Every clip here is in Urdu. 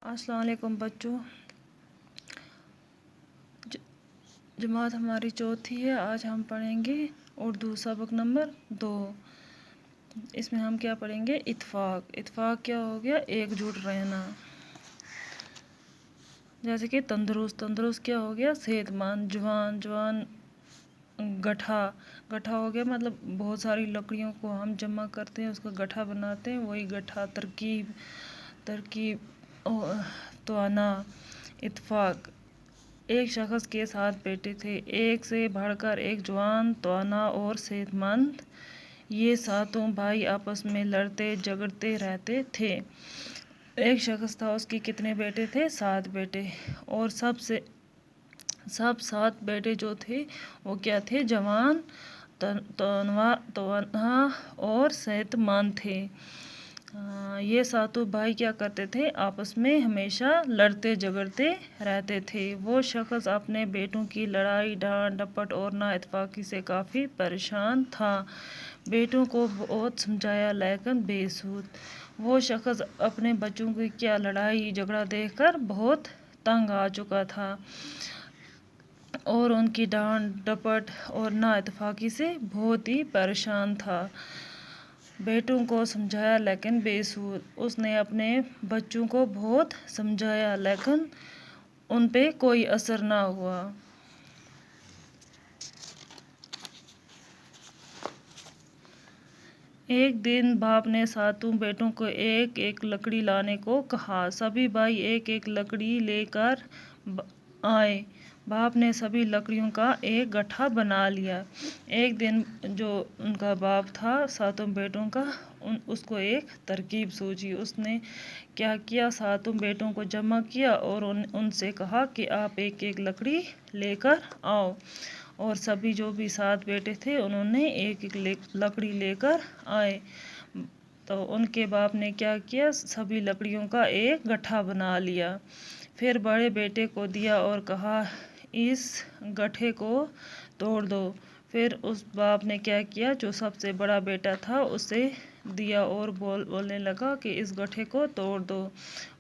السلام علیکم بچوں، جماعت ہماری چوتھی ہے۔ آج ہم پڑھیں گے اردو سبق نمبر 2۔ اس میں ہم کیا پڑھیں گے؟ اتفاق۔ اتفاق کیا ہو گیا؟ ایک جٹ رہنا۔ جیسے کہ تندرست، تندرست کیا ہو گیا؟ صحت مند۔ جوان، جوان گٹھا، گٹھا ہو گیا مطلب بہت ساری لکڑیوں کو ہم جمع کرتے ہیں، اس کا گٹھا بناتے ہیں، وہی گٹھا۔ ترکیب، ترکیب توانا۔ اتفاق، ایک شخص کے 7 بیٹے تھے، ایک سے بڑھ کر ایک جوان، توانا اور صحت مند۔ یہ 7 بھائی آپس میں لڑتے جھگڑتے رہتے تھے۔ ایک شخص تھا، اس کے کتنے بیٹے تھے؟ 7 بیٹے، اور سب 7 بیٹے جو تھے وہ کیا تھے؟ جوان، توانا اور صحت مند تھے۔ یہ 7 بھائی کیا کرتے تھے؟ آپس میں ہمیشہ لڑتے جھگڑتے رہتے تھے۔ وہ شخص اپنے بیٹوں کی لڑائی، ڈانٹ ڈپٹ اور نا اتفاقی سے کافی پریشان تھا۔ بیٹوں کو بہت سمجھایا لیکن بے سود۔ وہ شخص اپنے بچوں کی کیا لڑائی جھگڑا دیکھ کر بہت تنگ آ چکا تھا اور ان کی ڈانٹ ڈپٹ اور نا اتفاقی سے بہت ہی پریشان تھا۔ بیٹوں کو سمجھایا لیکن بے سود۔ اس نے اپنے بچوں کو بہت سمجھایا لیکن ان پہ کوئی اثر نہ ہوا۔ ایک دن باپ نے 7 بیٹوں کو ایک ایک لکڑی لانے کو کہا۔ سبھی بھائی ایک ایک لکڑی لے کر آئے۔ باپ نے سبھی لکڑیوں کا ایک گٹھا بنا لیا۔ ایک دن جو ان کا باپ تھا 7 بیٹوں کا، اس کو ایک ترکیب سوچی۔ اس نے کیا کیا؟ 7 بیٹوں کو جمع کیا اور ان سے کہا کہ آپ ایک ایک لکڑی لے کر آؤ، اور سبھی جو بھی 7 بیٹے تھے انہوں نے ایک ایک لکڑی لے کر آئے۔ تو ان کے باپ نے کیا کیا؟ سبھی لکڑیوں کا ایک گٹھا بنا لیا۔ پھر بڑے بیٹے کو دیا اور کہا اس گٹھے کو توڑ دو۔ پھر اس باپ نے کیا کیا؟ جو سب سے بڑا بیٹا تھا اسے دیا اور بولنے لگا کہ اس گٹھے کو توڑ دو۔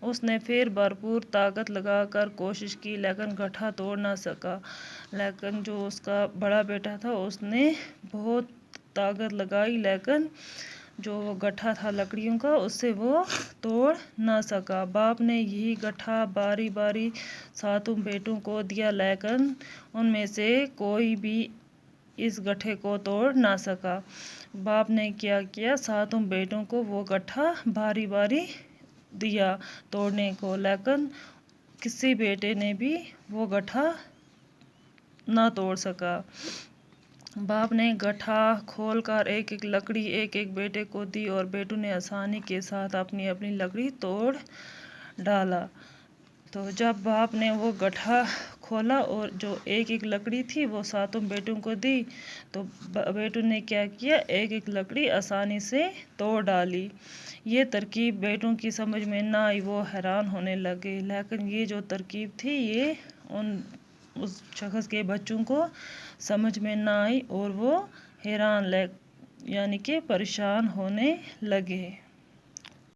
اس نے پھر بھرپور طاقت لگا کر کوشش کی لیکن گٹھا توڑ نہ سکا۔ لیکن جو اس کا بڑا بیٹا تھا اس نے بہت طاقت لگائی لیکن جو وہ گٹھا تھا لکڑیوں کا اسے وہ توڑ نہ سکا۔ باپ نے یہی گٹھا باری باری 7 بیٹوں کو دیا لیکن ان میں سے کوئی بھی اس گٹھے کو توڑ نہ سکا۔ باپ نے کیا کیا؟ 7 بیٹوں کو وہ گٹھا باری باری دیا توڑنے کو لیکن کسی بیٹے نے بھی وہ گٹھا نہ توڑ سکا۔ باپ نے گٹھا کھول کر ایک ایک لکڑی ایک ایک بیٹے کو دی اور بیٹوں نے آسانی کے ساتھ اپنی اپنی لکڑی توڑ ڈالا۔ تو جب باپ نے وہ گٹھا کھولا اور جو ایک ایک لکڑی تھی وہ 7 بیٹوں کو دی تو بیٹوں نے کیا کیا؟ ایک ایک لکڑی آسانی سے توڑ ڈالی۔ یہ ترکیب بیٹوں کی سمجھ میں نہ آئی، وہ حیران ہونے لگے۔ لیکن یہ جو ترکیب تھی یہ اس شخص کے بچوں کو سمجھ میں نہ آئی اور وہ حیران یعنی کہ پریشان ہونے لگے۔